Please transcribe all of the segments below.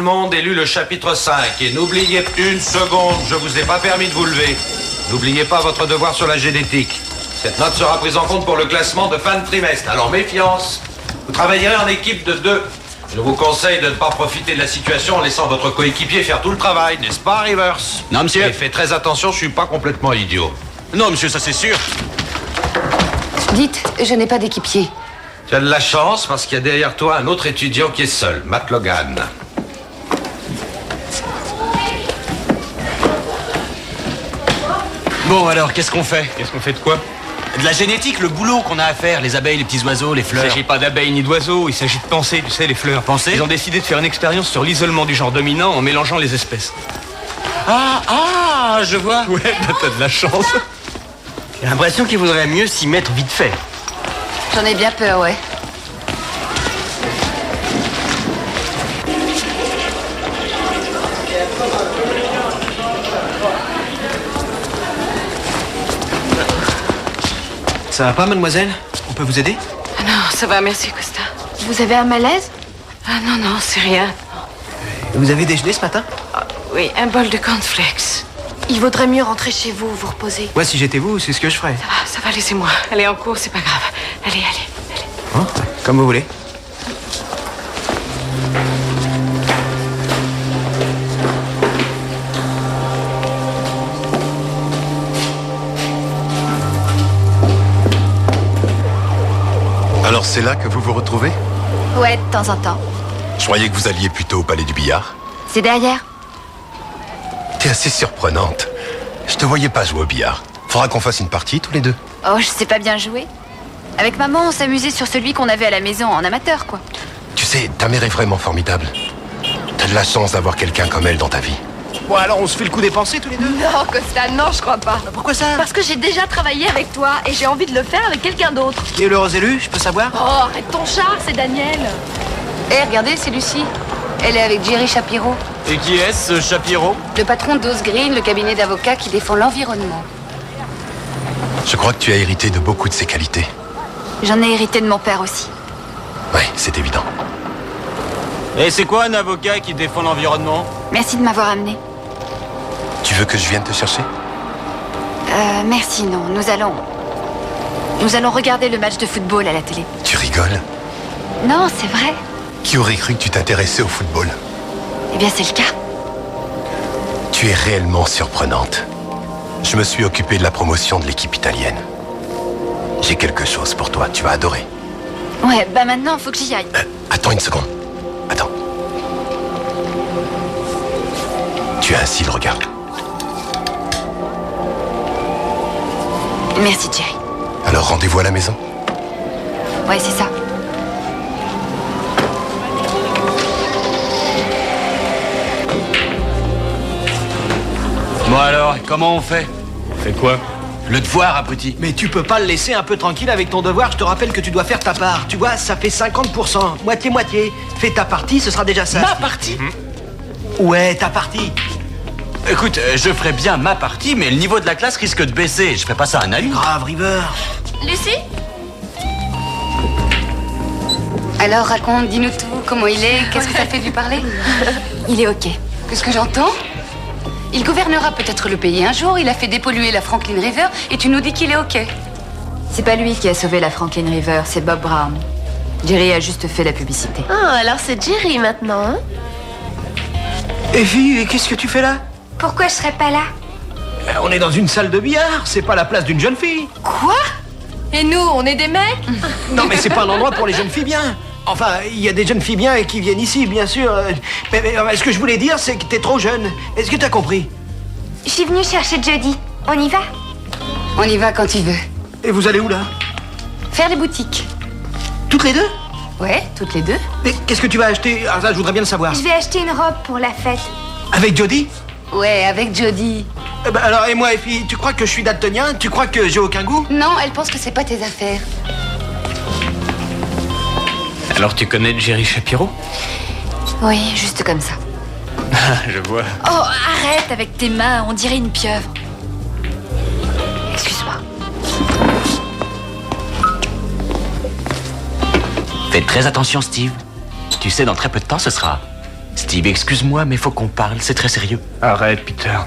le monde ait lu le chapitre 5. Et n'oubliez une seconde, je vous ai pas permis de vous lever. N'oubliez pas votre devoir sur la génétique. Cette note sera prise en compte pour le classement de fin de trimestre. Alors méfiance, vous travaillerez en équipe de 2. Je vous conseille de ne pas profiter de la situation en laissant votre coéquipier faire tout le travail, n'est-ce pas, Rivers? Non, monsieur. Et faites très attention, je suis pas complètement idiot. Non, monsieur, ça c'est sûr. Dites, je n'ai pas d'équipier. Tu as de la chance parce qu'il y a derrière toi un autre étudiant qui est seul, Matt Logan. Bon, alors, qu'est-ce qu'on fait? Qu'est-ce qu'on fait de quoi? De la génétique, le boulot qu'on a à faire, les abeilles, les petits oiseaux, les fleurs. Il ne s'agit pas d'abeilles ni d'oiseaux, il s'agit de penser, tu sais, les fleurs. Penser? Ils ont décidé de faire une expérience sur l'isolement du genre dominant en mélangeant les espèces. Ah, je vois. Ouais, bah t'as de la chance. J'ai l'impression qu'il vaudrait mieux s'y mettre vite fait. J'en ai bien peur, ouais. Ça va pas, mademoiselle? On peut vous aider? Ah non, ça va, merci, Costa. Vous avez un malaise? Ah non, non, c'est rien. Vous avez déjeuné ce matin? Ah, oui, un bol de cornflakes. Il vaudrait mieux rentrer chez vous, vous reposer. Moi, si j'étais vous, c'est ce que je ferais. Ça va, laissez-moi. Allez, en cours, c'est pas grave. Allez, allez. Hein? Comme vous voulez. Alors c'est là que vous vous retrouvez? Ouais, de temps en temps. Je croyais que vous alliez plutôt au palais du billard. C'est derrière. T'es assez surprenante. Je te voyais pas jouer au billard. Faudra qu'on fasse une partie tous les deux. Oh, je sais pas bien jouer. Avec maman, on s'amusait sur celui qu'on avait à la maison, en amateur, quoi. Tu sais, ta mère est vraiment formidable. T'as de la chance d'avoir quelqu'un comme elle dans ta vie. Bon, alors on se fait le coup des pensées tous les deux? Non, Costa, non, je crois pas. Pourquoi ça? Parce que j'ai déjà travaillé avec toi et j'ai envie de le faire avec quelqu'un d'autre. Qui est l'heureux élu, je peux savoir? Oh, arrête ton char, c'est Daniel. Eh, regardez, c'est Lucie. Elle est avec Jerry Shapiro, Et qui est-ce, ce Shapiro? le patron d'Ose Green, le cabinet d'avocats qui défend l'environnement. Je crois que tu as hérité de beaucoup de ses qualités. J'en ai hérité de mon père aussi. Ouais, c'est évident. Et c'est quoi un avocat qui défend l'environnement? Merci de m'avoir amené. Tu veux que je vienne te chercher? Merci, non. Nous allons regarder le match de football à la télé. Tu rigoles? Non, c'est vrai. Qui aurait cru que tu t'intéressais au football? Eh bien, c'est le cas. Tu es réellement surprenante. Je me suis occupé de la promotion de l'équipe italienne. J'ai quelque chose pour toi, tu vas adorer. Ouais, bah maintenant, faut que j'y aille. Attends une seconde. Attends. Tu as ainsi le regard. Merci, Jerry. Alors rendez-vous à la maison. Ouais, c'est ça. Bon alors, comment on fait? Fait quoi? Le devoir, abruti. Mais tu peux pas le laisser un peu tranquille avec ton devoir, je te rappelle que tu dois faire ta part. Tu vois, ça fait 50%, moitié-moitié. Fais ta partie, ce sera déjà ça. Ma partie? Ouais, ta partie. Écoute, je ferai bien ma partie, mais le niveau de la classe risque de baisser. Je ferai pas ça à un allure. Grave, River. Lucie? Alors, raconte, dis-nous tout, comment il est, qu'est-ce que ça fait de lui parler? Il est OK. Qu'est-ce que j'entends? Il gouvernera peut-être le pays un jour, il a fait dépolluer la Franklin River et tu nous dis qu'il est OK. C'est pas lui qui a sauvé la Franklin River, c'est Bob Brown. Jerry a juste fait la publicité. Oh, alors c'est Jerry maintenant, hein? Effie, qu'est-ce que tu fais là? Pourquoi je serais pas là? On est dans une salle de billard, c'est pas la place d'une jeune fille. Quoi? Et nous, on est des mecs? Non, mais c'est pas un endroit pour les jeunes filles bien. Enfin, il y a des jeunes filles bien qui viennent ici, bien sûr. Mais ce que je voulais dire, c'est que t'es trop jeune. Est-ce que t'as compris? Je suis venue chercher Jody. On y va? On y va quand tu veux. Et vous allez où, là? Faire les boutiques. Toutes les deux? Ouais, toutes les deux. Mais qu'est-ce que tu vas acheter? Ah, ça, je voudrais bien le savoir. Je vais acheter une robe pour la fête. Avec Jody? Ouais, avec Jody. Eh ben alors, et moi, Effie, tu crois que je suis daltonien? Tu crois que j'ai aucun goût? Non, elle pense que c'est pas tes affaires. Alors tu connais Jerry Shapiro? Oui, juste comme ça. Je vois. Oh, arrête avec tes mains, on dirait une pieuvre. Excuse-moi. Fais très attention, Steve. Tu sais, dans très peu de temps, ce sera Steve, excuse-moi, mais faut qu'on parle, c'est très sérieux. Arrête, Peter.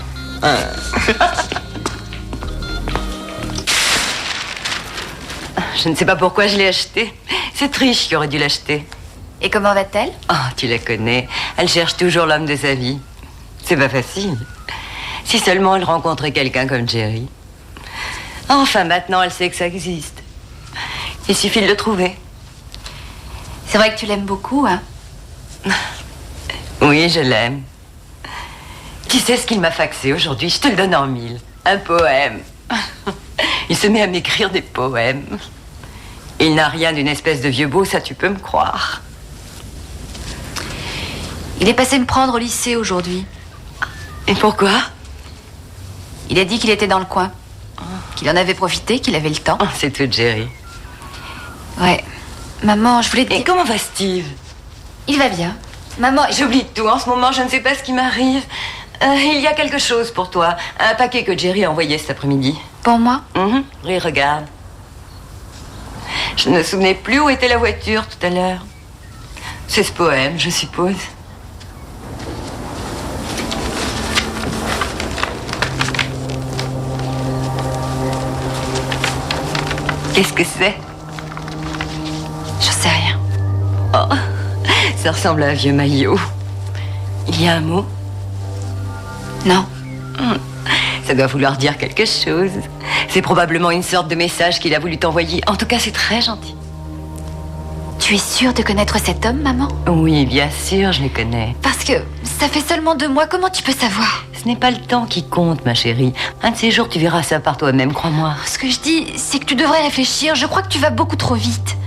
Je ne sais pas pourquoi je l'ai acheté. C'est Trish qui aurait dû l'acheter. Et comment va-t-elle? Oh, tu la connais. Elle cherche toujours l'homme de sa vie. C'est pas facile. Si seulement elle rencontrait quelqu'un comme Jerry. Enfin, maintenant, elle sait que ça existe. Il suffit de le trouver. C'est vrai que tu l'aimes beaucoup, hein? Oui, je l'aime. Tu sais ce qu'il m'a faxé aujourd'hui? Je te le donne en 1000. Un poème. Il se met à m'écrire des poèmes. Il n'a rien d'une espèce de vieux beau, ça tu peux me croire. Il est passé me prendre au lycée aujourd'hui. Et pourquoi? Il a dit qu'il était dans le coin. Qu'il en avait profité, qu'il avait le temps. Oh, c'est tout, Jerry. Ouais. Maman, je voulais te dire... Et comment va Steve? Il va bien. Maman... J'oublie tout. En ce moment, je ne sais pas ce qui m'arrive. Il y a quelque chose pour toi. Un paquet que Jerry a envoyé cet après-midi. Pour moi? Oui, regarde. Je ne me souvenais plus où était la voiture tout à l'heure. C'est ce poème, je suppose. Qu'est-ce que c'est? Je sais rien. Oh, ça ressemble à un vieux maillot. Il y a un mot? Non. Ça doit vouloir dire quelque chose. C'est probablement une sorte de message qu'il a voulu t'envoyer. En tout cas, c'est très gentil. Tu es sûre de connaître cet homme, maman? Oui, bien sûr, je le connais. Parce que ça fait seulement 2 mois, comment tu peux savoir? Ce n'est pas le temps qui compte, ma chérie. Un de ces jours, tu verras ça par toi-même, crois-moi. Ce que je dis, c'est que tu devrais réfléchir. Je crois que tu vas beaucoup trop vite.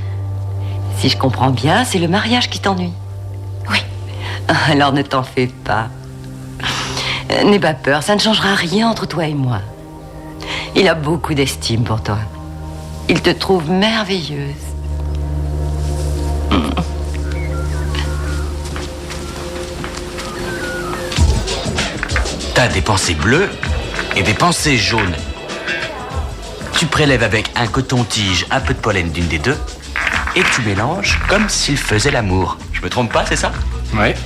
Si je comprends bien, c'est le mariage qui t'ennuie. Oui. Alors ne t'en fais pas. N'aie pas peur, ça ne changera rien entre toi et moi. Il a beaucoup d'estime pour toi. Il te trouve merveilleuse. T'as des pensées bleues et des pensées jaunes. Tu prélèves avec un coton-tige un peu de pollen d'une des deux et tu mélanges comme s'il faisait l'amour. Je me trompe pas, c'est ça? Ouais.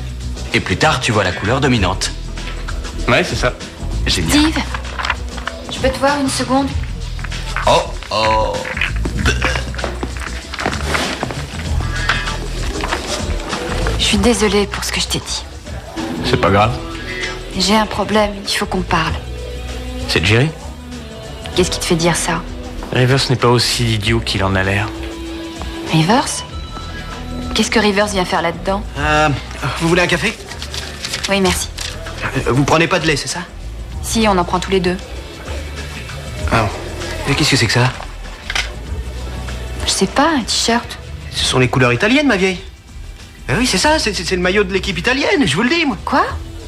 Et plus tard, tu vois la couleur dominante. Ouais, c'est ça. Génial. Steve, je peux te voir une seconde? Oh, oh. Je suis désolée pour ce que je t'ai dit. C'est pas grave. J'ai un problème, il faut qu'on parle. C'est Jerry? Qu'est-ce qui te fait dire ça? Rivers n'est pas aussi idiot qu'il en a l'air. Rivers? Qu'est-ce que Rivers vient faire là-dedans? Vous voulez un café? Oui, merci. Vous prenez pas de lait, c'est ça? Si, on en prend tous les deux. Ah. Mais qu'est-ce que c'est que ça? Je sais pas, un t-shirt. Ce sont les couleurs italiennes, ma vieille. Ah oui, c'est ça, c'est le maillot de l'équipe italienne, je vous le dis, moi. Quoi?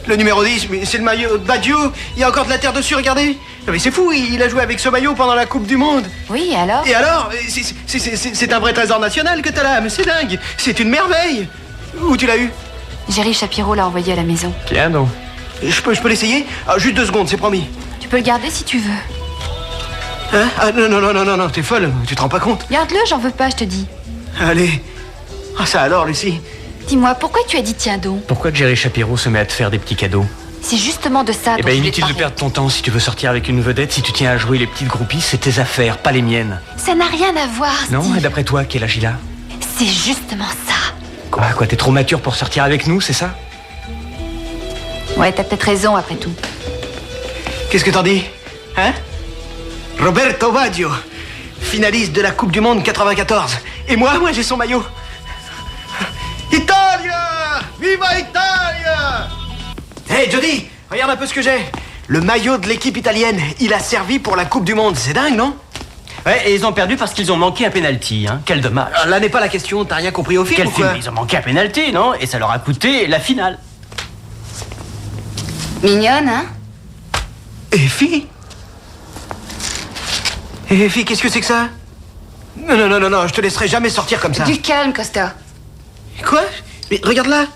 Le numéro 10, mais c'est le maillot de Baggio. Il y a encore de la terre dessus, regardez. Non, mais c'est fou, il a joué avec ce maillot pendant la Coupe du Monde. Oui, et alors? Et alors? C'est un vrai trésor national que t'as là, mais c'est dingue. C'est une merveille. Où tu l'as eu? Jerry Shapiro l'a envoyé à la maison. Tiens donc. Je peux l'essayer? Ah, juste 2 secondes, c'est promis. Tu peux le garder si tu veux. Hein? Ah non, t'es folle, tu te rends pas compte? Garde-le, j'en veux pas, je te dis. Allez. Ah, ça alors, Lucie? Dis-moi, pourquoi tu as dit tiens donc? Pourquoi Jerry Shapiro se met à te faire des petits cadeaux? C'est justement de ça Eh dont ben, je voulais te inutile de parler. perdre ton temps si tu veux sortir avec une vedette. Si tu tiens à jouer les petites groupies, c'est tes affaires, pas les miennes. Ça n'a rien à voir, Steve. Non? Et d'après toi, quel âge il a? C'est justement ça. Quoi, t'es trop mature pour sortir avec nous, c'est ça? Ouais, t'as peut-être raison après tout. Qu'est-ce que t'en dis? Hein? Roberto Baggio, finaliste de la Coupe du Monde 94. Et moi j'ai son maillot. Italia! Viva Italia! Hey Jody, regarde un peu ce que j'ai. Le maillot de l'équipe italienne, il a servi pour la Coupe du Monde. C'est dingue, non? Ouais, et ils ont perdu parce qu'ils ont manqué un penalty, hein. Quel dommage. Là n'est pas la question, t'as rien compris au film Quel ou quoi? film? Ils ont manqué un penalty, non? Et ça leur a coûté la finale. Mignonne, hein? Effie? Effie, qu'est-ce que c'est que ça? Non, je te laisserai jamais sortir comme ça. Du calme, Costa. Quoi? Mais regarde là.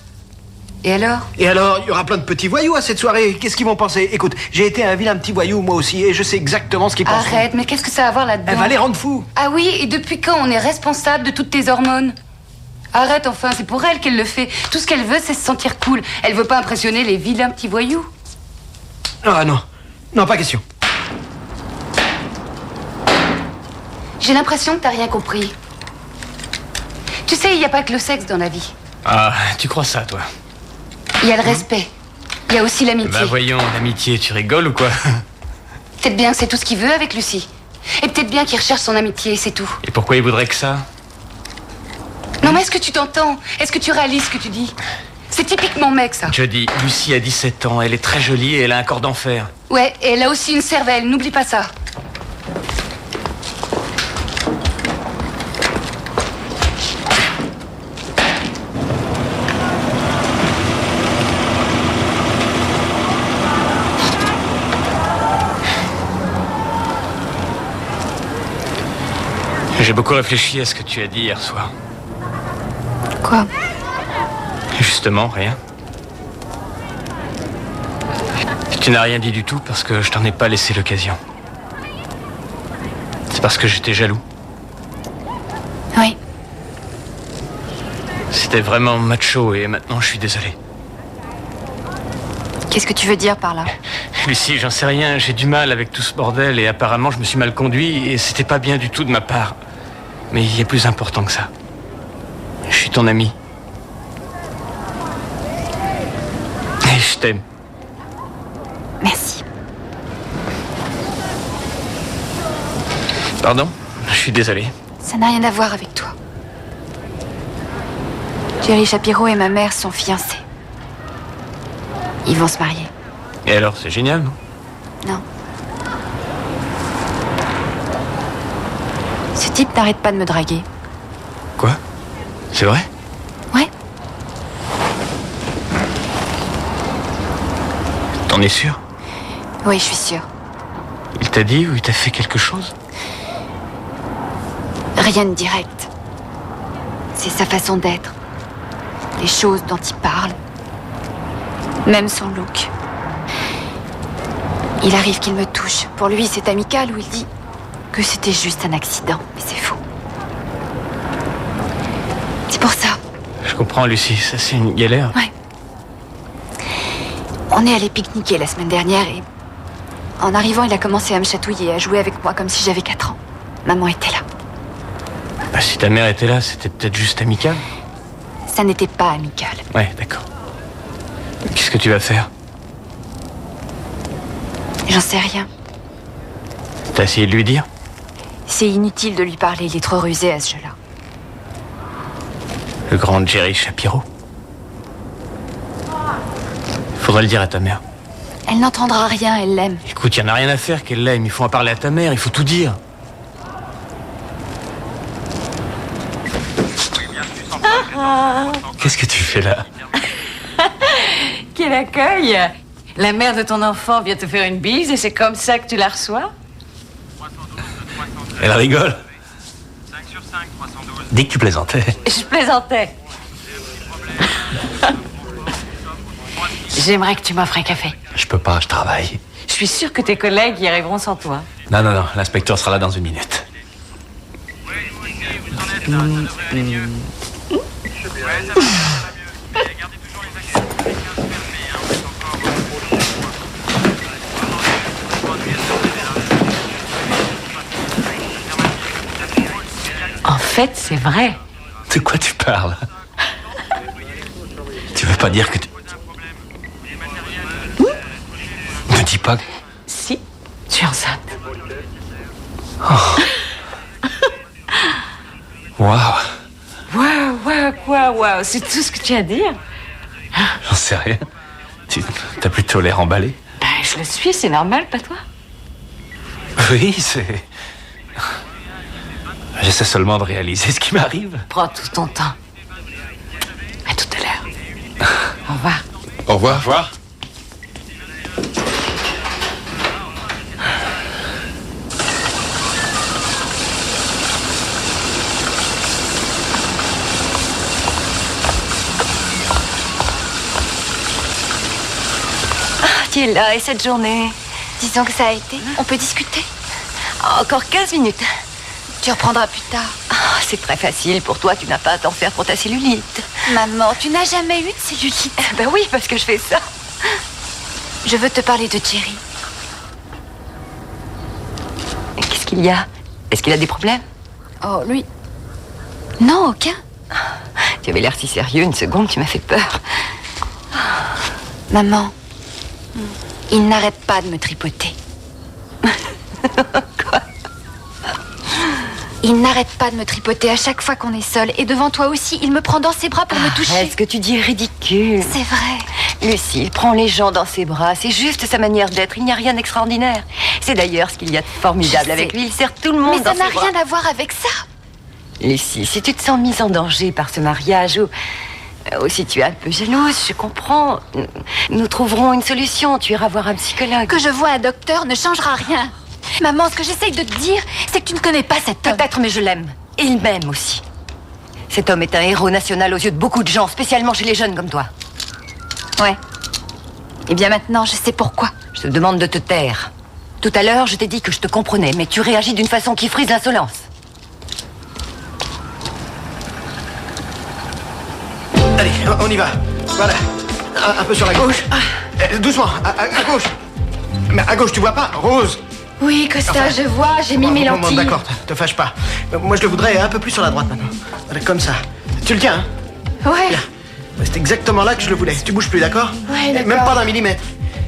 Et alors? Et alors, il y aura plein de petits voyous à cette soirée. Qu'est-ce qu'ils vont penser? Écoute, j'ai été un vilain petit voyou moi aussi et je sais exactement ce qu'ils pensent. Arrête, mais qu'est-ce que ça a à voir là-dedans? Elle va les rendre fous. Ah oui, et depuis quand on est responsable de toutes tes hormones? Arrête enfin, c'est pour elle qu'elle le fait. Tout ce qu'elle veut, c'est se sentir cool. Elle veut pas impressionner les vilains petits voyous. Ah non, non, pas question. J'ai l'impression que t'as rien compris. Tu sais, il n'y a pas que le sexe dans la vie. Ah, tu crois ça, toi? Il y a le respect. Il y a aussi l'amitié. Bah voyons, l'amitié, tu rigoles ou quoi? Peut-être bien que c'est tout ce qu'il veut avec Lucie. Et peut-être bien qu'il recherche son amitié, c'est tout. Et pourquoi il voudrait que ça? Non mais est-ce que tu t'entends? Est-ce que tu réalises ce que tu dis? C'est typiquement mec, ça. Je dis, Lucie a 17 ans, elle est très jolie et elle a un corps d'enfer. Ouais, et elle a aussi une cervelle, n'oublie pas ça. J'ai beaucoup réfléchi à ce que tu as dit hier soir. Quoi? Justement, rien. Tu n'as rien dit du tout parce que je t'en ai pas laissé l'occasion. C'est parce que j'étais jaloux. Oui. C'était vraiment macho et maintenant je suis désolé. Qu'est-ce que tu veux dire par là? Lucie, j'en sais rien, j'ai du mal avec tout ce bordel et apparemment je me suis mal conduit et c'était pas bien du tout de ma part. Mais il y a plus important que ça. Je suis ton ami. Et je t'aime. Merci. Pardon? Je suis désolé. Ça n'a rien à voir avec toi. Jerry Shapiro et ma mère sont fiancés. Ils vont se marier. Et alors, c'est génial, non? Non. Ce type n'arrête pas de me draguer. Quoi? C'est vrai? Ouais. T'en es sûr? Oui, je suis sûre. Il t'a dit ou il t'a fait quelque chose? Rien de direct. C'est sa façon d'être. Les choses dont il parle. Même son look. Il arrive qu'il me touche. Pour lui, c'est amical ou il dit que c'était juste un accident. Mais c'est faux. C'est pour ça. Je comprends, Lucie. Ça, c'est une galère. Ouais. On est allé pique-niquer la semaine dernière et... En arrivant, il a commencé à me chatouiller, à jouer avec moi comme si j'avais 4 ans. Maman était là. Bah, si ta mère était là, c'était peut-être juste amical. Ça n'était pas amical. Ouais, d'accord. Qu'est-ce que tu vas faire? J'en sais rien. T'as essayé de lui dire? C'est inutile de lui parler, il est trop rusé à ce jeu-là. Le grand Jerry Shapiro. Faudrait le dire à ta mère. Elle n'entendra rien, elle l'aime. Écoute, y en a rien à faire qu'elle l'aime. Il faut en parler à ta mère, il faut tout dire. Qu'est-ce que tu fais là? Quel accueil! La mère de ton enfant vient te faire une bise et c'est comme ça que tu la reçois? Elle rigole. Dis que tu plaisantais. Je plaisantais. J'aimerais que tu m'offres un café. Je peux pas, je travaille. Je suis sûre que tes collègues y arriveront sans toi. Non, non, non, l'inspecteur sera là dans une minute. En fait, c'est vrai. De quoi tu parles? Tu veux pas dire que tu... Ne dis pas que... Si, tu es enceinte. Waouh. Waouh, c'est tout ce que tu as à dire? J'en sais rien. T'as plutôt l'air emballé. Ben, je le suis, c'est normal, pas toi? Oui, c'est... J'essaie seulement de réaliser ce qui m'arrive. Prends tout ton temps. À tout à l'heure. Au revoir. Au revoir. Au revoir. Tu es là et cette journée? Disons que ça a été. On peut discuter? Encore 15 minutes. Tu reprendras plus tard. C'est très facile pour toi, tu n'as pas à t'en faire pour ta cellulite. Maman, tu n'as jamais eu de cellulite. Ben oui, parce que je fais ça. Je veux te parler de Jerry. Qu'est-ce qu'il y a? Est-ce qu'il a des problèmes? Oh, lui... Non, aucun. Tu avais l'air si sérieux, une seconde, tu m'as fait peur. Maman, il n'arrête pas de me tripoter. Quoi? Il n'arrête pas de me tripoter à chaque fois qu'on est seul. Et devant toi aussi, il me prend dans ses bras pour me toucher. Ce que tu dis est ridicule. C'est vrai. Lucie, il prend les gens dans ses bras. C'est juste sa manière d'être. Il n'y a rien d'extraordinaire. C'est d'ailleurs ce qu'il y a de formidable avec lui. Il sert tout le monde Mais dans ça n'a ses bras. rien à voir avec ça. Lucie, si tu te sens mise en danger par ce mariage ou si tu es un peu jalouse, je comprends. Nous trouverons une solution. Tu iras voir un psychologue. Que je vois un docteur ne changera rien. Maman, ce que j'essaye de te dire, c'est que tu ne connais pas cet homme. Peut-être, mais je l'aime. Et il m'aime aussi. Cet homme est un héros national aux yeux de beaucoup de gens, spécialement chez les jeunes comme toi. Ouais. Et bien maintenant, je sais pourquoi. Je te demande de te taire. Tout à l'heure, je t'ai dit que je te comprenais, mais tu réagis d'une façon qui frise l'insolence. Allez, on y va. Voilà. Un peu sur la gauche. Doucement, à gauche. Mais à gauche, tu vois pas? Rose. Oui, Costa, je vois, j'ai mis mes lentilles. D'accord, te fâche pas. Moi, je le voudrais un peu plus sur la droite maintenant. Voilà, comme ça. Tu le tiens, hein? Ouais. Bien. C'est exactement là que je le voulais. Tu bouges plus, d'accord? Ouais, d'accord. Même pas d'un millimètre.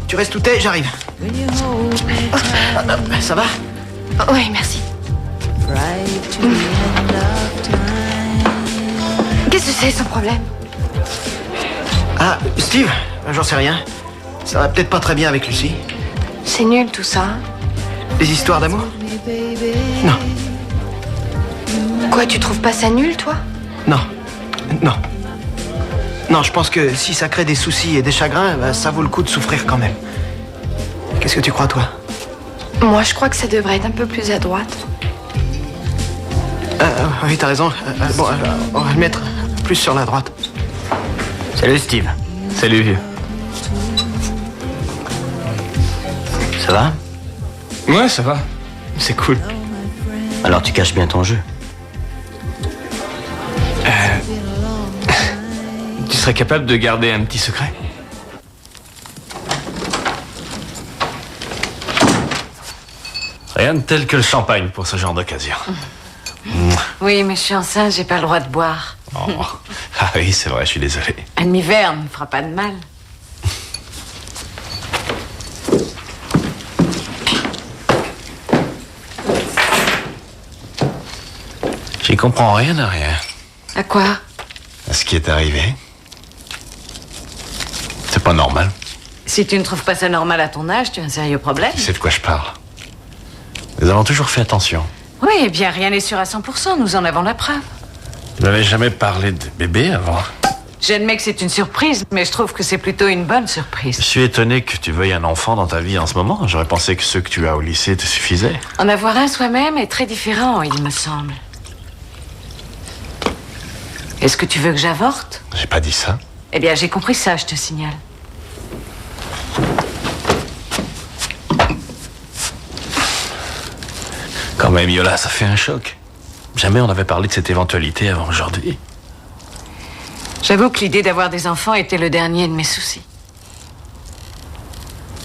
Tu restes où t'es, j'arrive. Ça va? Oui, merci. Qu'est-ce que c'est son problème? Ah, Steve? J'en sais rien. Ça va peut-être pas très bien avec Lucie. C'est nul tout ça. Les histoires d'amour? Non. Quoi, tu trouves pas ça nul, toi? Non. Non. Non, je pense que si ça crée des soucis et des chagrins, bah, ça vaut le coup de souffrir quand même. Qu'est-ce que tu crois, toi? Moi, je crois que ça devrait être un peu plus à droite. Oui, t'as raison. Bon, on va le mettre plus sur la droite. Salut Steve. Salut, vieux. Ça va? Ouais, ça va. C'est cool. Alors tu caches bien ton jeu. Tu serais capable de garder un petit secret? Rien de tel que le champagne pour ce genre d'occasion. Oui, mais je suis enceinte, j'ai pas le droit de boire. Oh. Ah oui, c'est vrai, je suis désolé. Un demi-verre ne me fera pas de mal. J'y comprends rien à rien. À quoi? À ce qui est arrivé. C'est pas normal. Si tu ne trouves pas ça normal à ton âge, tu as un sérieux problème. C'est de quoi je parle. Nous avons toujours fait attention. Oui, eh bien, rien n'est sûr à 100%, nous en avons la preuve. Tu m'avais jamais parlé de bébé avant. J'admets que c'est une surprise, mais je trouve que c'est plutôt une bonne surprise. Je suis étonné que tu veuilles un enfant dans ta vie en ce moment. J'aurais pensé que ceux que tu as au lycée te suffisaient. En avoir un soi-même est très différent, il me semble. Est-ce que tu veux que j'avorte? J'ai pas dit ça. Eh bien, j'ai compris ça, je te signale. Quand même, Yola, ça fait un choc. Jamais on n'avait parlé de cette éventualité avant aujourd'hui. J'avoue que l'idée d'avoir des enfants était le dernier de mes soucis.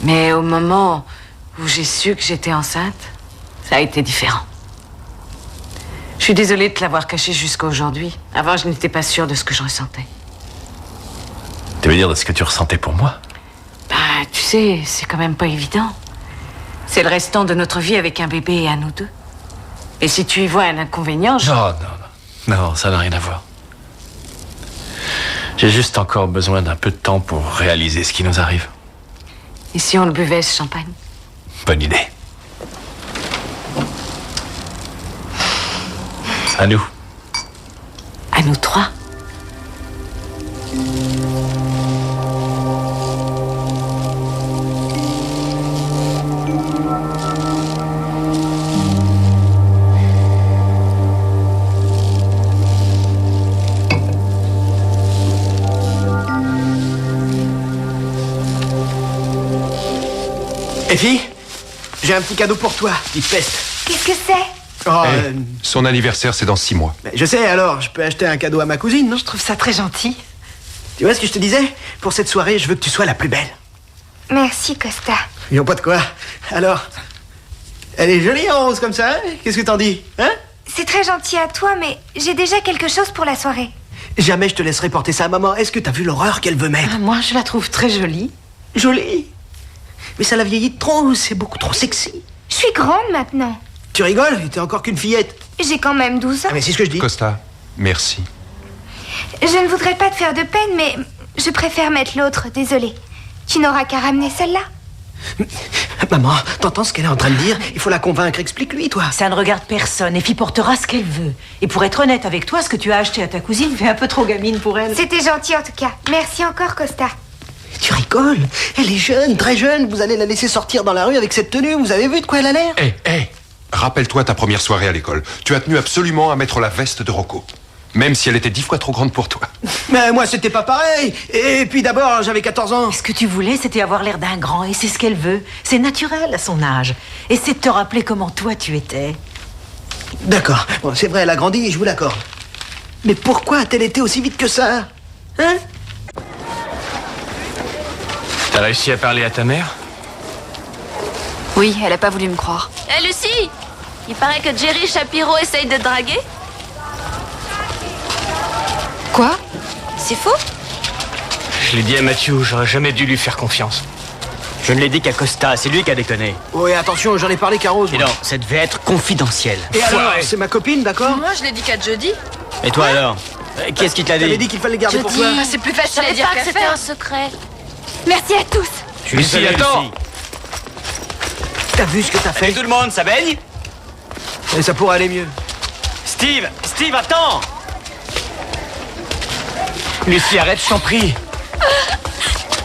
Mais au moment où j'ai su que j'étais enceinte, ça a été différent. Je suis désolée de te l'avoir caché jusqu'à aujourd'hui. Avant, je n'étais pas sûre de ce que je ressentais. Tu veux dire de ce que tu ressentais pour moi? Bah, tu sais, c'est quand même pas évident. C'est le restant de notre vie avec un bébé et à nous deux. Et si tu y vois un inconvénient, Non, ça n'a rien à voir. J'ai juste encore besoin d'un peu de temps pour réaliser ce qui nous arrive. Et si on le buvait, ce champagne? Bonne idée. À nous. À nous trois. Effie, j'ai un petit cadeau pour toi, petite peste. Qu'est-ce que c'est? Oh, Son anniversaire, c'est dans 6 mois. je sais, alors, je peux acheter un cadeau à ma cousine, non? Je trouve ça très gentil. Tu vois ce que je te disais? Pour cette soirée, je veux que tu sois la plus belle. Merci, Costa. Ils ont pas de quoi. Alors, elle est jolie en rose comme ça, hein? Qu'est-ce que t'en dis, hein? C'est très gentil à toi, mais j'ai déjà quelque chose pour la soirée. Jamais je te laisserai porter ça à maman. Est-ce que t'as vu l'horreur qu'elle veut mettre? Moi, je la trouve très jolie. Jolie? Mais ça la vieillit trop, c'est beaucoup trop sexy. Je suis grande maintenant. Tu rigoles? T'es encore qu'une fillette. J'ai quand même 12 ans. Ah, mais c'est ce que je dis. Costa, merci. Je ne voudrais pas te faire de peine, mais je préfère mettre l'autre, désolée. Tu n'auras qu'à ramener celle-là. Maman, t'entends ce qu'elle est en train de dire? Il faut la convaincre, explique-lui, toi. Ça ne regarde personne, et Effie portera ce qu'elle veut. Et pour être honnête avec toi, ce que tu as acheté à ta cousine fait un peu trop gamine pour elle. C'était gentil en tout cas. Merci encore, Costa. Tu rigoles? Elle est jeune, très jeune. Vous allez la laisser sortir dans la rue avec cette tenue. Vous avez vu de quoi elle a l'air? Rappelle-toi ta première soirée à l'école. Tu as tenu absolument à mettre la veste de Rocco. Même si elle était 10 fois trop grande pour toi. Mais moi, c'était pas pareil. Et puis d'abord, j'avais 14 ans. Ce que tu voulais, c'était avoir l'air d'un grand, et c'est ce qu'elle veut. C'est naturel à son âge. Et c'est de te rappeler comment toi tu étais. D'accord. Bon, c'est vrai, elle a grandi, je vous l'accorde. Mais pourquoi a-t-elle été aussi vite que ça? Hein? T'as réussi à parler à ta mère? Oui, elle a pas voulu me croire. Hé, Lucie! Il paraît que Jerry Shapiro essaye de te draguer. Quoi? C'est faux? Je l'ai dit à Mathieu, j'aurais jamais dû lui faire confiance. Je ne l'ai dit qu'à Costa, c'est lui qui a déconné. Oui, attention, j'en ai parlé qu'à Rose. Et non, ça devait être confidentiel. Et alors, c'est ma copine, d'accord? Moi, je l'ai dit qu'à Jody. Et toi alors? Qu'est-ce qu'il t'a T'avais dit? dit qu'il fallait garder pour toi. C'est plus facile à dire qu'à c'était faire. un secret. Merci à tous. Lucie, attends! T'as vu ce que t'as fait? Salut tout le monde, ça baigne? Et ça pourrait aller mieux. Steve, attends! Lucie, arrête, je t'en prie.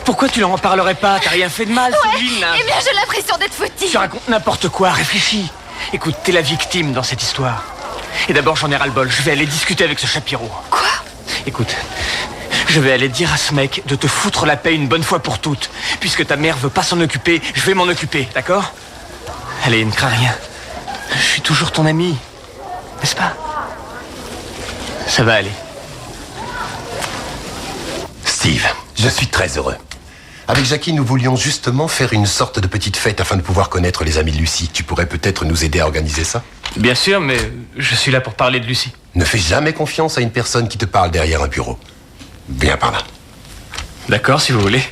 Pourquoi tu leur en parlerais pas? T'as rien fait de mal, Sylvine. Eh bien, j'ai l'impression d'être fautive. Tu racontes n'importe quoi, réfléchis. Écoute, t'es la victime dans cette histoire. Et d'abord, j'en ai ras-le-bol. Je vais aller discuter avec ce Shapiro. Quoi? Écoute, je vais aller dire à ce mec de te foutre la paix une bonne fois pour toutes. Puisque ta mère veut pas s'en occuper, je vais m'en occuper, d'accord? Allez, ne crains rien. Je suis toujours ton ami. N'est-ce pas? Ça va aller. Steve, je suis très heureux. Avec Jackie, nous voulions justement faire une sorte de petite fête afin de pouvoir connaître les amis de Lucie. Tu pourrais peut-être nous aider à organiser ça? Bien sûr, mais je suis là pour parler de Lucie. Ne fais jamais confiance à une personne qui te parle derrière un bureau. Viens par là. D'accord, si vous voulez.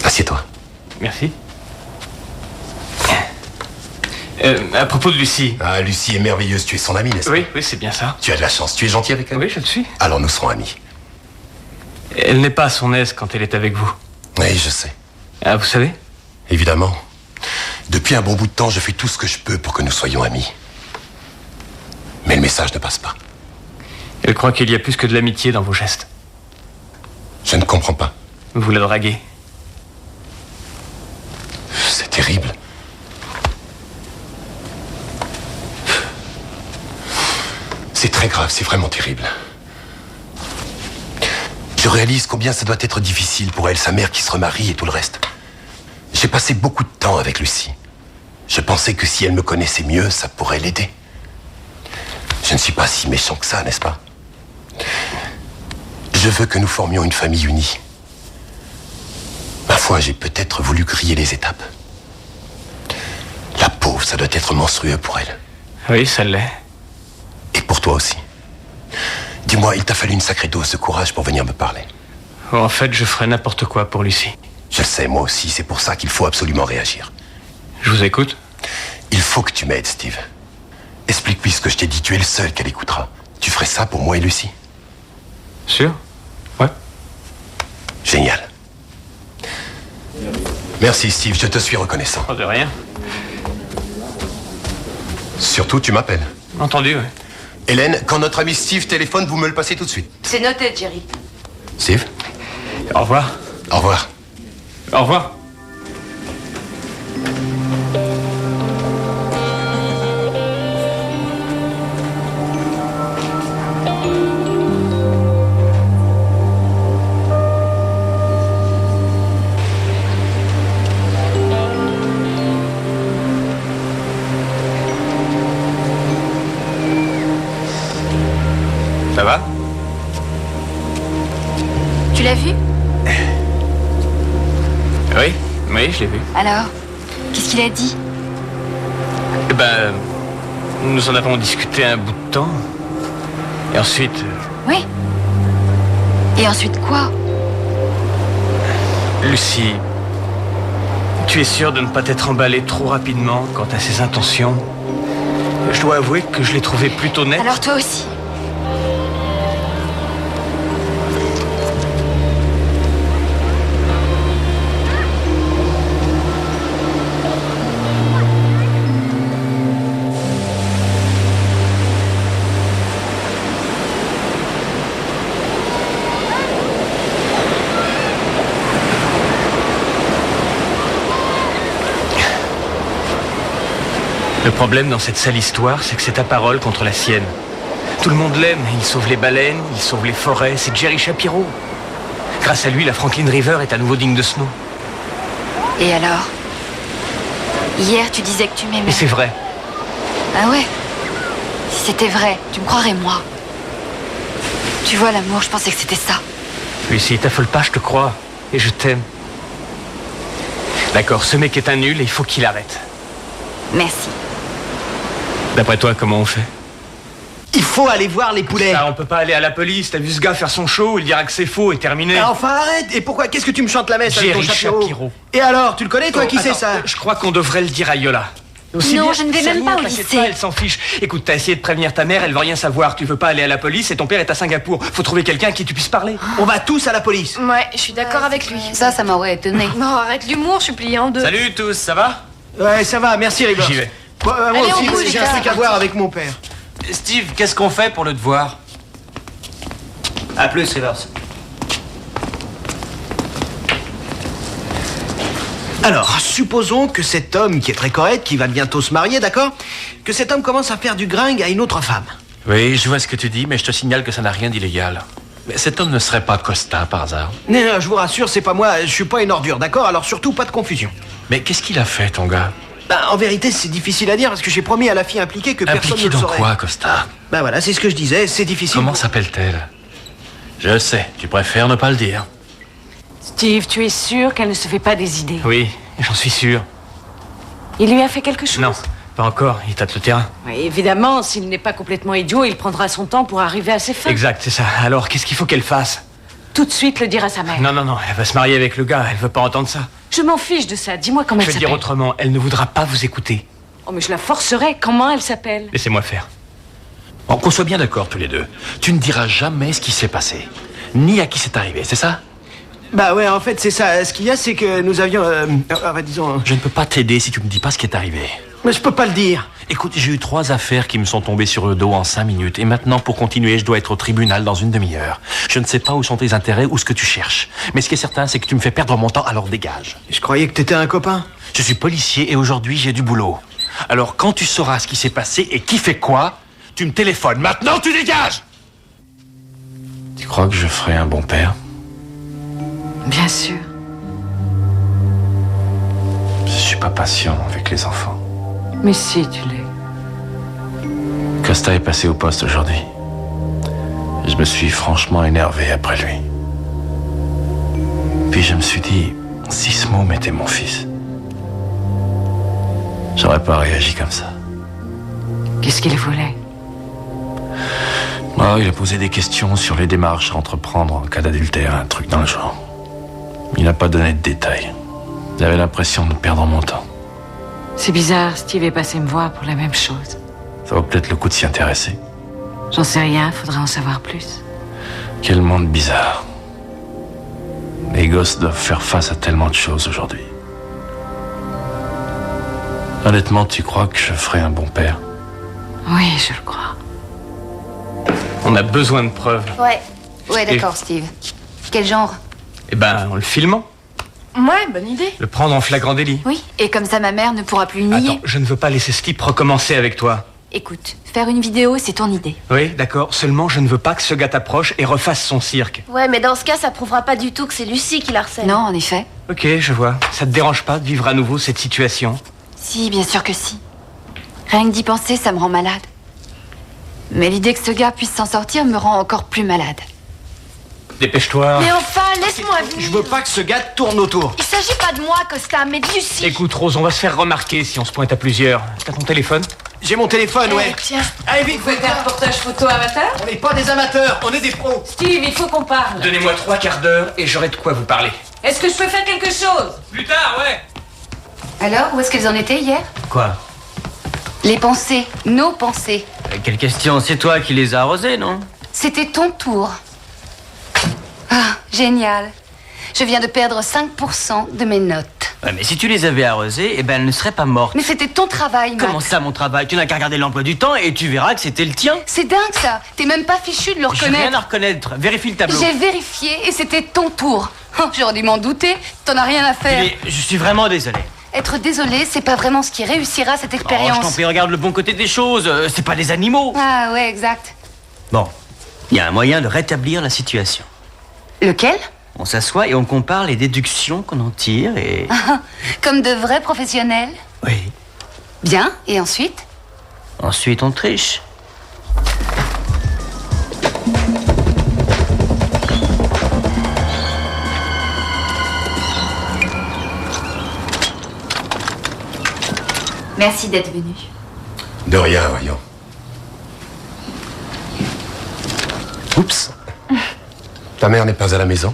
Assieds-toi. Merci. À propos de Lucie. Ah, Lucie est merveilleuse. Tu es son amie, n'est-ce pas? Oui, c'est bien ça. Tu as de la chance. Tu es gentil avec elle? Oui, je le suis. Alors nous serons amis. Elle n'est pas à son aise quand elle est avec vous. Oui, je sais. Ah, vous savez? Évidemment. Depuis un bon bout de temps, je fais tout ce que je peux pour que nous soyons amis. Mais le message ne passe pas. Elle croit qu'il y a plus que de l'amitié dans vos gestes. Je ne comprends pas. Vous la draguez. C'est terrible. C'est très grave, c'est vraiment terrible. Je réalise combien ça doit être difficile pour elle, sa mère qui se remarie et tout le reste. J'ai passé beaucoup de temps avec Lucie. Je pensais que si elle me connaissait mieux, ça pourrait l'aider. Je ne suis pas si méchant que ça, n'est-ce pas? Je veux que nous formions une famille unie. Ma foi, j'ai peut-être voulu griller les étapes. La pauvre, ça doit être monstrueux pour elle. Oui, ça l'est. Et pour toi aussi. Dis-moi, il t'a fallu une sacrée dose de courage pour venir me parler. En fait, je ferais n'importe quoi pour Lucie. Je sais, moi aussi, c'est pour ça qu'il faut absolument réagir. Je vous écoute. Il faut que tu m'aides, Steve. Explique-lui ce que je t'ai dit, tu es le seul qu'elle écoutera. Tu ferais ça pour moi et Lucie? Sûr? Ouais. Génial. Merci, Steve, je te suis reconnaissant. De rien. Surtout, tu m'appelles. Entendu, oui. Hélène, quand notre ami Steve téléphone, vous me le passez tout de suite. C'est noté, Jerry. Steve? Au revoir. Au revoir. Au revoir. Tu l'as vu? Oui, je l'ai vu. Alors, qu'est-ce qu'il a dit? Eh ben, nous en avons discuté un bout de temps. Et ensuite... Oui. Et ensuite quoi? Lucie, tu es sûre de ne pas t'être emballée trop rapidement quant à ses intentions? Je dois avouer que je l'ai trouvé plutôt net. Alors toi aussi? Le problème dans cette sale histoire, c'est que c'est ta parole contre la sienne. Tout le monde l'aime, il sauve les baleines, il sauve les forêts, c'est Jerry Shapiro. Grâce à lui, la Franklin River est à nouveau digne de ce nom. Et alors? Hier, tu disais que tu m'aimais. Et c'est vrai. Ah ouais? Si c'était vrai, tu me croirais moi. Tu vois, l'amour, je pensais que c'était ça. Lucie, t'affole pas, je te crois. Et je t'aime. D'accord, ce mec est un nul et il faut qu'il arrête. Merci. D'après toi, comment on fait? Il faut aller voir les poulets. Ah, on peut pas aller à la police. T'as vu ce gars faire son show? Il dira que c'est faux et terminé. Ah, enfin arrête. Et pourquoi? Qu'est-ce que tu me chantes la messe avec ton Jerry Shapiro. Et alors, tu le connais toi? Qui c'est attends, ça? Je crois qu'on devrait le dire à Yola. Aussi Non, bien, je ne vais c'est même rien, pas au t'inquiète lycée. pas, elle s'en fiche. Écoute, t'as essayé de prévenir ta mère, elle veut rien savoir. Tu veux pas aller à la police et ton père est à Singapour. Faut trouver quelqu'un à qui tu puisses parler. On va tous à la police. Ouais, je suis d'accord avec lui. Ça m'aurait étonné. Non, arrête l'humour, je suis pliée en deux. Salut tous, ça va? Ouais, ça va, merci Rivers. J'y vais. Moi Allez, aussi, on bouge, j'ai les un gars. truc à voir avec mon père. Steve, qu'est-ce qu'on fait pour le devoir? À plus, Rivers. Alors, supposons que cet homme qui est très correct, qui va bientôt se marier, d'accord? Que cet homme commence à faire du gringue à une autre femme. Oui, je vois ce que tu dis, mais je te signale que ça n'a rien d'illégal. Mais cet homme ne serait pas Costa par hasard. Non, je vous rassure, c'est pas moi, je suis pas une ordure, d'accord? Alors surtout, pas de confusion. Mais qu'est-ce qu'il a fait, ton gars? En vérité, c'est difficile à dire parce que j'ai promis à la fille impliquée que personne Impliqué ne le dans saurait. quoi, Costa? Voilà, c'est ce que je disais, c'est difficile. Comment s'appelle-t-elle? Je sais, tu préfères ne pas le dire. Steve, tu es sûr qu'elle ne se fait pas des idées? Oui, j'en suis sûr. Il lui a fait quelque chose? Non, pas encore, il tâte le terrain. Oui, évidemment, s'il n'est pas complètement idiot, il prendra son temps pour arriver à ses fins. Exact, c'est ça. Alors, qu'est-ce qu'il faut qu'elle fasse? Tout de suite le dire à sa mère. Non, elle va se marier avec le gars, elle veut pas entendre ça. Je m'en fiche de ça, dis-moi comment Je elle vais te dire s'appelle. autrement, elle ne voudra pas vous écouter. Oh, mais je la forcerai, comment elle s'appelle? Laissez-moi faire. Bon, qu'on soit bien d'accord tous les deux. Tu ne diras jamais ce qui s'est passé, ni à qui c'est arrivé, c'est ça? Ouais, en fait, c'est ça. Ce qu'il y a, c'est que nous avions... disons... Je ne peux pas t'aider si tu me dis pas ce qui est arrivé. Mais je peux pas le dire. Écoute, j'ai eu 3 affaires qui me sont tombées sur le dos en 5 minutes. Et maintenant, pour continuer, je dois être au tribunal dans une demi-heure. Je ne sais pas où sont tes intérêts ou ce que tu cherches. Mais ce qui est certain, c'est que tu me fais perdre mon temps, alors dégage. Je croyais que t'étais un copain. Je suis policier et aujourd'hui, j'ai du boulot. Alors, quand tu sauras ce qui s'est passé et qui fait quoi, tu me téléphones. Maintenant, tu dégages! Tu crois que je ferai un bon père? Bien sûr. Je suis pas patient avec les enfants. Mais si, tu l'es. Costa est passé au poste aujourd'hui. Je me suis franchement énervé après lui. Puis je me suis dit, si Smoom était mon fils, j'aurais pas réagi comme ça. Qu'est-ce qu'il voulait? Oh, il a posé des questions sur les démarches à entreprendre en cas d'adultère, un truc dans le genre. Il n'a pas donné de détails. J'avais l'impression de perdre mon temps. C'est bizarre, Steve est passé me voir pour la même chose. Ça vaut peut-être le coup de s'y intéresser. J'en sais rien, faudrait en savoir plus. Quel monde bizarre. Les gosses doivent faire face à tellement de choses aujourd'hui. Honnêtement, tu crois que je ferai un bon père? Oui, je le crois. On a besoin de preuves. Ouais, d'accord, Steve. Quel genre? Eh ben, en le filmant. Ouais, bonne idée. Le prendre en flagrant délit. Oui, et comme ça ma mère ne pourra plus nier. Attends, je ne veux pas laisser ce type recommencer avec toi. Écoute, faire une vidéo, c'est ton idée. Oui, d'accord. Seulement, je ne veux pas que ce gars t'approche et refasse son cirque. Ouais, mais dans ce cas, ça prouvera pas du tout que c'est Lucie qui l'harcèle. Non, en effet. Ok, je vois. Ça te dérange pas de vivre à nouveau cette situation? Si, bien sûr que si. Rien que d'y penser, ça me rend malade. Mais l'idée que ce gars puisse s'en sortir me rend encore plus malade. Dépêche-toi. Mais enfin, laisse-moi venir. Je veux pas que ce gars tourne autour. Il s'agit pas de moi, Costa, mais de Lucie. Écoute, Rose, on va se faire remarquer si on se pointe à plusieurs. T'as ton téléphone? J'ai mon téléphone, ouais. Tiens. Allez, vite, Vous faites un reportage photo amateur? On n'est pas des amateurs, on est des pros. Steve, il faut qu'on parle. Donnez-moi 3 quarts d'heure et j'aurai de quoi vous parler. Est-ce que je peux faire quelque chose? Plus tard, ouais. Alors, où est-ce qu'elles en étaient hier? Quoi? Les pensées, nos pensées. Quelle question? C'est toi qui les as arrosées, non? C'était ton tour. Ah, génial. Je viens de perdre 5% de mes notes. Ouais, mais si tu les avais arrosées, eh ben elles ne seraient pas mortes. Mais c'était ton travail, Max. Comment ça, mon travail? Tu n'as qu'à regarder l'emploi du temps et tu verras que c'était le tien. C'est dingue, ça. T'es même pas fichu de le J'ai reconnaître. rien à reconnaître. Vérifie le tableau. J'ai vérifié et c'était ton tour. Oh, j'aurais dû m'en douter. T'en as rien à faire. Mais je suis vraiment désolé. Être désolé, c'est pas vraiment ce qui réussira cette expérience. Oh, je t'en prie, regarde le bon côté des choses. C'est pas des animaux. Ah ouais, exact. Bon, il y a un moyen de rétablir la situation. Lequel? On s'assoit et on compare les déductions qu'on en tire et... Comme de vrais professionnels. Oui. Bien, et ensuite? Ensuite, on triche. Merci d'être venu. De rien, voyons. Oups. Ta mère n'est pas à la maison?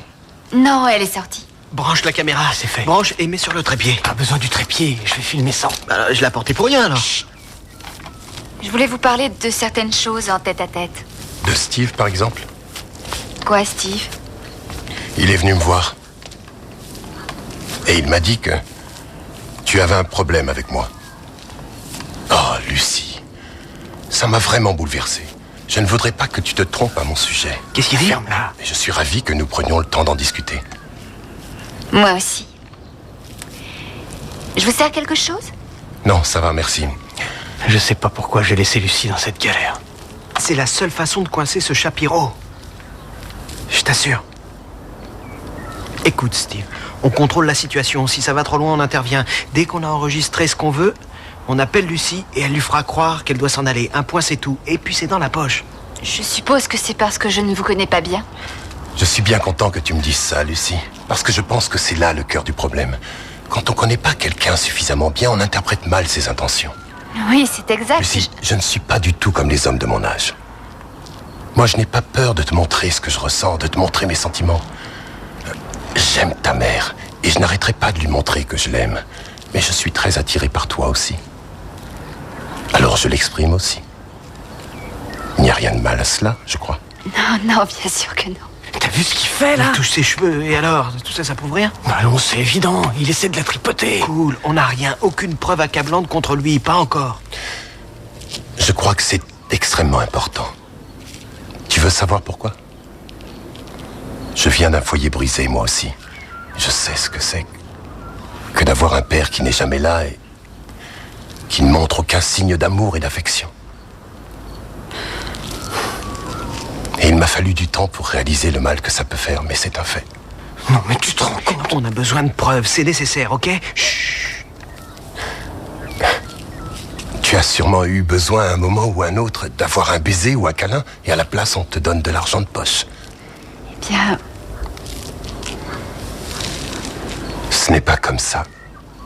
Non, elle est sortie. Branche la caméra. C'est fait. Branche et mets sur le trépied. Pas besoin du trépied, je vais filmer ça. Bah, je l'ai apporté pour rien, alors. Je voulais vous parler de certaines choses en tête-à-tête. De Steve, par exemple? Quoi, Steve? Il est venu me voir. Et il m'a dit que tu avais un problème avec moi. Oh, Lucie. Ça m'a vraiment bouleversé. Je ne voudrais pas que tu te trompes à mon sujet. Qu'est-ce qu'il dit? Ferme là. Mais je suis ravi que nous prenions le temps d'en discuter. Moi aussi. Je vous sers quelque chose? Non, ça va, merci. Je sais pas pourquoi j'ai laissé Lucie dans cette galère. C'est la seule façon de coincer ce Shapiro. Je t'assure. Écoute, Steve, on contrôle la situation. Si ça va trop loin, on intervient. Dès qu'on a enregistré ce qu'on veut, on appelle Lucie et elle lui fera croire qu'elle doit s'en aller. Un point, c'est tout. Et puis c'est dans la poche. Je suppose que c'est parce que je ne vous connais pas bien. Je suis bien content que tu me dises ça, Lucie. Parce que je pense que c'est là le cœur du problème. Quand on connaît pas quelqu'un suffisamment bien, on interprète mal ses intentions. Oui, c'est exact. Lucie, je ne suis pas du tout comme les hommes de mon âge. Moi, je n'ai pas peur de te montrer ce que je ressens, de te montrer mes sentiments. J'aime ta mère, et je n'arrêterai pas de lui montrer que je l'aime. Mais je suis très attiré par toi aussi. Alors je l'exprime aussi. Il n'y a rien de mal à cela, je crois. Non, non, bien sûr que non. T'as vu ce qu'il fait, là? Il touche ses cheveux, et alors? Tout ça, ça prouve rien? Bah non, c'est évident, il essaie de la tripoter. Cool, on n'a rien, aucune preuve accablante contre lui, pas encore. Je crois que c'est extrêmement important. Tu veux savoir pourquoi? Je viens d'un foyer brisé, moi aussi. Je sais ce que c'est que d'avoir un père qui n'est jamais là et qui ne montre aucun signe d'amour et d'affection. Et il m'a fallu du temps pour réaliser le mal que ça peut faire, mais c'est un fait. Non, mais tu te rends compte? On a besoin de preuves, c'est nécessaire, ok? Chut. Tu as sûrement eu besoin à un moment ou à un autre d'avoir un baiser ou un câlin, et à la place on te donne de l'argent de poche. Eh bien, Ce n'est pas comme ça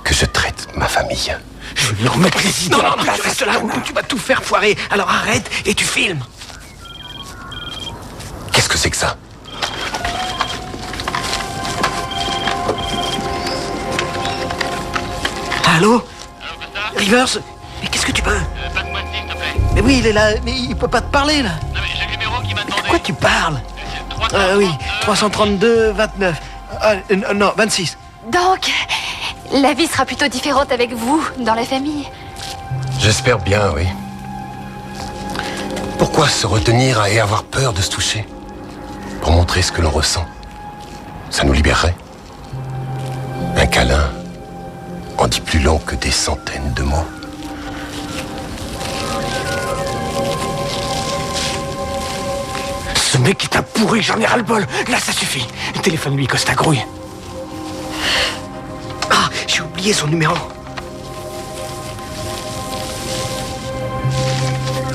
que je traite ma famille. Je vais lui remettre les idées. Non, non, non, tu restes là, ou tu vas tout faire foirer. Alors arrête et tu filmes. Qu'est-ce que c'est que ça? Allô? Rivers? Mais qu'est-ce que tu veux? Passe-moi s'il te plaît. Mais oui, il est là, mais il peut pas te parler, là. Non mais j'ai le numéro qui m'a demandé. De quoi tu parles? C'est Oui, 332, 29. Non, 26. donc, la vie sera plutôt différente avec vous, dans la famille. J'espère bien, oui. Pourquoi se retenir et avoir peur de se toucher? Pour montrer ce que l'on ressent. Ça nous libérerait. Un câlin en dit plus long que des centaines de mots. Ce mec est un pourri, j'en ai ras-le-bol. Là, ça suffit. Téléphone-lui, Costa Grouille. Ah, j'ai oublié son numéro.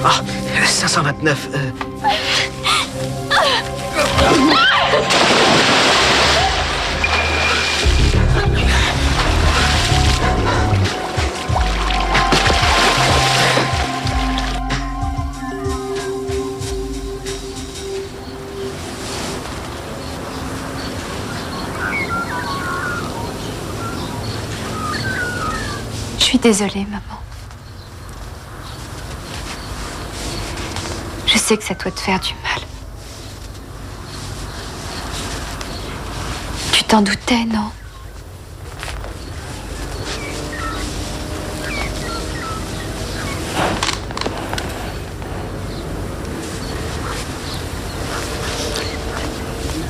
Ah, 529. suis désolée, maman. Je sais que ça doit te faire du mal. Tu t'en doutais, non?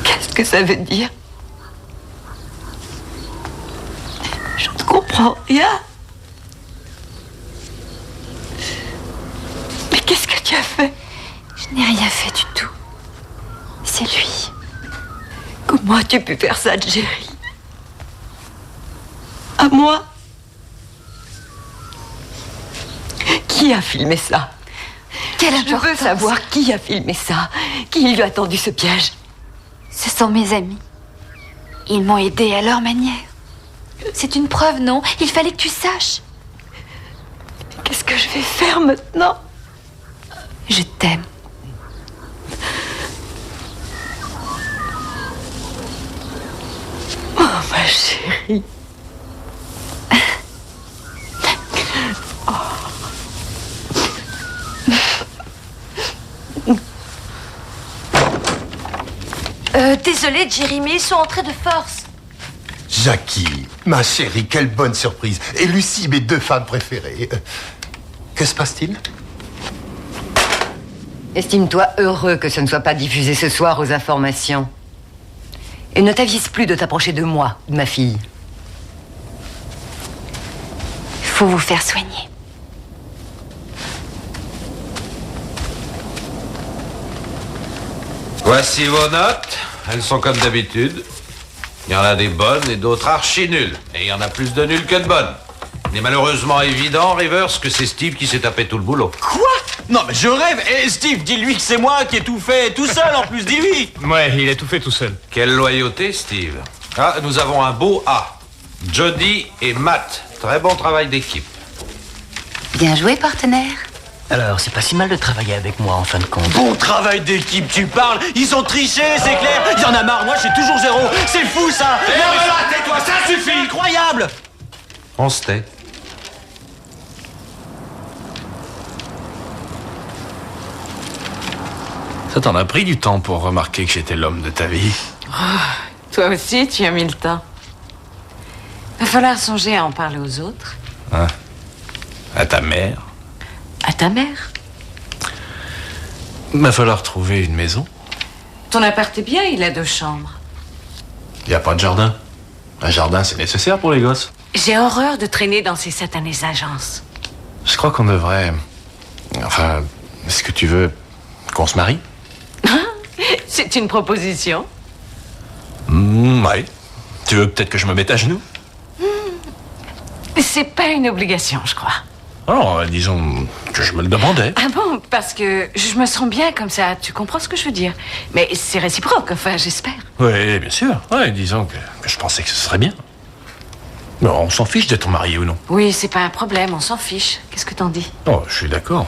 Qu'est-ce que ça veut dire? Je ne comprends rien. Mais qu'est-ce que tu as fait? Je n'ai rien fait du tout. C'est lui. Comment as-tu pu faire ça, Jerry? À moi? Qui a filmé ça? Quelle Je importance. veux savoir qui a filmé ça. Qui lui a tendu ce piège? Ce sont mes amis. Ils m'ont aidé à leur manière. C'est une preuve, non? Il fallait que tu saches. Qu'est-ce que je vais faire maintenant? Je t'aime. Oh, ma chérie. Désolée, Jerry, mais ils sont entrés de force. Jackie, ma chérie, quelle bonne surprise. Et Lucie, mes deux femmes préférées. Que se passe-t-il? Estime-toi heureux que ce ne soit pas diffusé ce soir aux informations. Et ne t'avise plus de t'approcher de moi, de ma fille. Il faut vous faire soigner. Voici vos notes. Elles sont comme d'habitude. Il y en a des bonnes et d'autres archi nulles. Et il y en a plus de nulles que de bonnes. Il est malheureusement évident, Rivers, que c'est Steve qui s'est tapé tout le boulot. Quoi? Non, mais je rêve. Eh, Steve, dis-lui que c'est moi qui ai tout fait tout seul en plus, dis-lui. Ouais, il a tout fait tout seul. Quelle loyauté, Steve. Ah, nous avons un beau A. Jody et Matt. Très bon travail d'équipe. Bien joué, partenaire. Alors, c'est pas si mal de travailler avec moi, en fin de compte. Bon travail d'équipe, tu parles. Ils ont triché, c'est clair. Il y en a marre, moi j'ai toujours zéro. C'est fou ça. Eh, Non, mais ça, tais-toi, ça suffit. incroyable. On se tait. Ça t'en a pris du temps pour remarquer que j'étais l'homme de ta vie. Toi aussi, tu as mis le temps. Va falloir songer à en parler aux autres. Hein? À ta mère. À ta mère. Va falloir trouver une maison. Ton appart est bien, il a 2 chambres. Y a pas de jardin. Un jardin, c'est nécessaire pour les gosses. J'ai horreur de traîner dans ces satanées agences. Je crois qu'on devrait... Enfin, est-ce que tu veux qu'on se marie? C'est une proposition. Ouais. Tu veux peut-être que je me mette à genoux? C'est pas une obligation, je crois. Alors, disons que je me le demandais. Ah bon? Parce que je me sens bien comme ça, tu comprends ce que je veux dire? Mais c'est réciproque, enfin, j'espère. Oui, bien sûr. Ouais, disons que je pensais que ce serait bien. Mais on s'en fiche d'être marié ou non. Oui, c'est pas un problème, on s'en fiche. Qu'est-ce que t'en dis? Oh, je suis d'accord.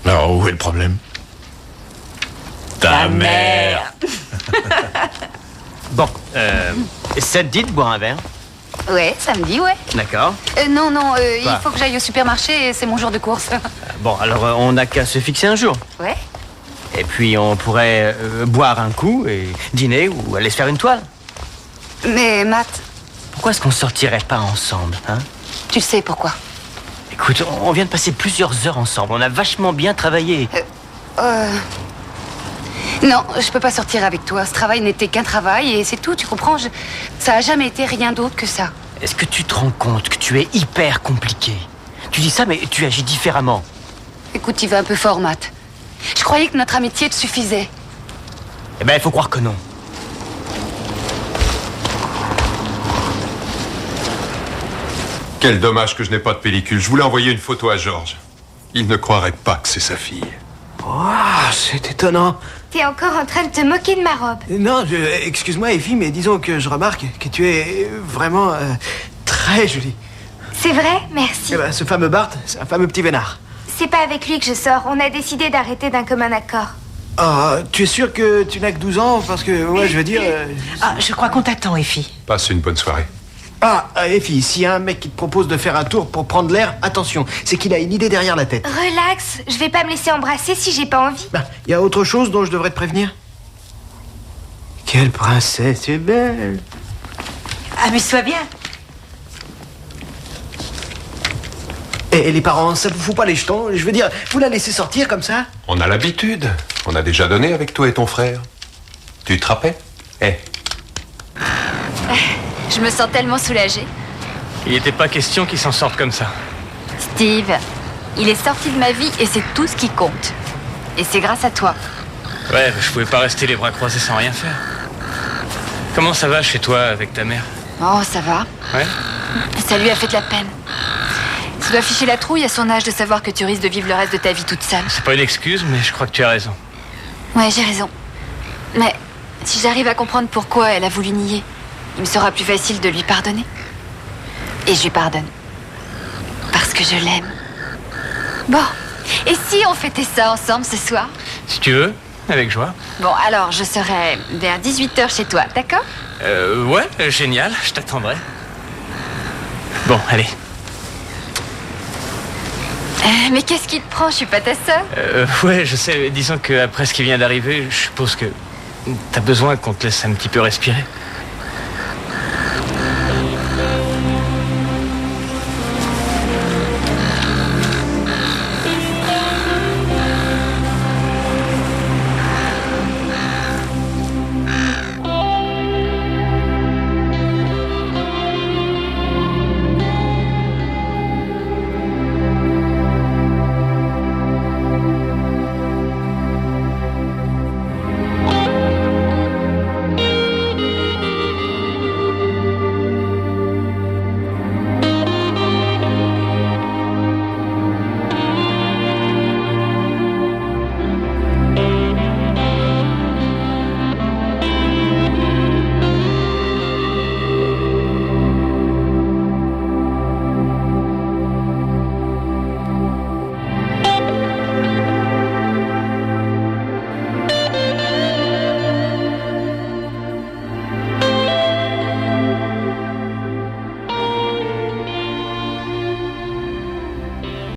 Alors, où est le problème? Ta mère. Bon, ça te dit de boire un verre? Ouais, samedi, ouais. D'accord. Non, il Quoi? faut que j'aille au supermarché et c'est mon jour de course. Bon, alors on n'a qu'à se fixer un jour. Ouais. Et puis on pourrait boire un coup et dîner ou aller se faire une toile. Mais Matt, Pourquoi est-ce qu'on sortirait pas ensemble, hein? tu sais pourquoi? Écoute, on vient de passer plusieurs heures ensemble. On a vachement bien travaillé. Non, je peux pas sortir avec toi. Ce travail n'était qu'un travail et c'est tout, tu comprends? Ça a jamais été rien d'autre que ça. Est-ce que tu te rends compte que tu es hyper compliqué? Tu dis ça, mais tu agis différemment. Écoute, tu vas un peu fort, Matt. Je croyais que notre amitié te suffisait. Eh ben, il faut croire que non. Quel dommage que je n'ai pas de pellicule. Je voulais envoyer une photo à Georges. Il ne croirait pas que c'est sa fille. Waouh, c'est étonnant. T'es encore en train de te moquer de ma robe. Non, excuse-moi, Effie, mais disons que je remarque que tu es vraiment très jolie. C'est vrai? Merci. Eh ben, ce fameux Bart, c'est un fameux petit vénard. C'est pas avec lui que je sors. On a décidé d'arrêter d'un commun accord. Ah, tu es sûr que tu n'as que 12 ans? Parce que, ouais, je veux dire... Ah, je crois qu'on t'attend, Effie. Passe une bonne soirée. Ah, et fille, s'il y a un mec qui te propose de faire un tour pour prendre l'air, attention, c'est qu'il a une idée derrière la tête. Relax, je vais pas me laisser embrasser si j'ai pas envie. Il y a autre chose dont je devrais te prévenir? Quelle princesse, tu es belle. Amuse-toi bien. Et les parents, ça vous fout pas les jetons? Je veux dire, vous la laissez sortir comme ça? On a l'habitude. On a déjà donné avec toi et ton frère. Tu te rappelles? Je me sens tellement soulagée. Il n'était pas question qu'il s'en sorte comme ça. Steve, il est sorti de ma vie et c'est tout ce qui compte. Et c'est grâce à toi. Ouais, je pouvais pas rester les bras croisés sans rien faire. Comment ça va chez toi avec ta mère? Oh, ça va. Ouais. Ça lui a fait de la peine. Ça doit ficher la trouille à son âge de savoir que tu risques de vivre le reste de ta vie toute seule. C'est pas une excuse, mais je crois que tu as raison. Ouais, j'ai raison. Mais si j'arrive à comprendre pourquoi elle a voulu nier, il me sera plus facile de lui pardonner. Et je lui pardonne. Parce que je l'aime. Bon, et si on fêtait ça ensemble ce soir? Si tu veux, avec joie. Bon, alors je serai vers 18h chez toi, d'accord? Ouais, génial, je t'attendrai. Bon, allez. Mais qu'est-ce qui te prend? Je suis pas ta sœur. Ouais, je sais, disons qu'après ce qui vient d'arriver, je suppose que t'as besoin qu'on te laisse un petit peu respirer.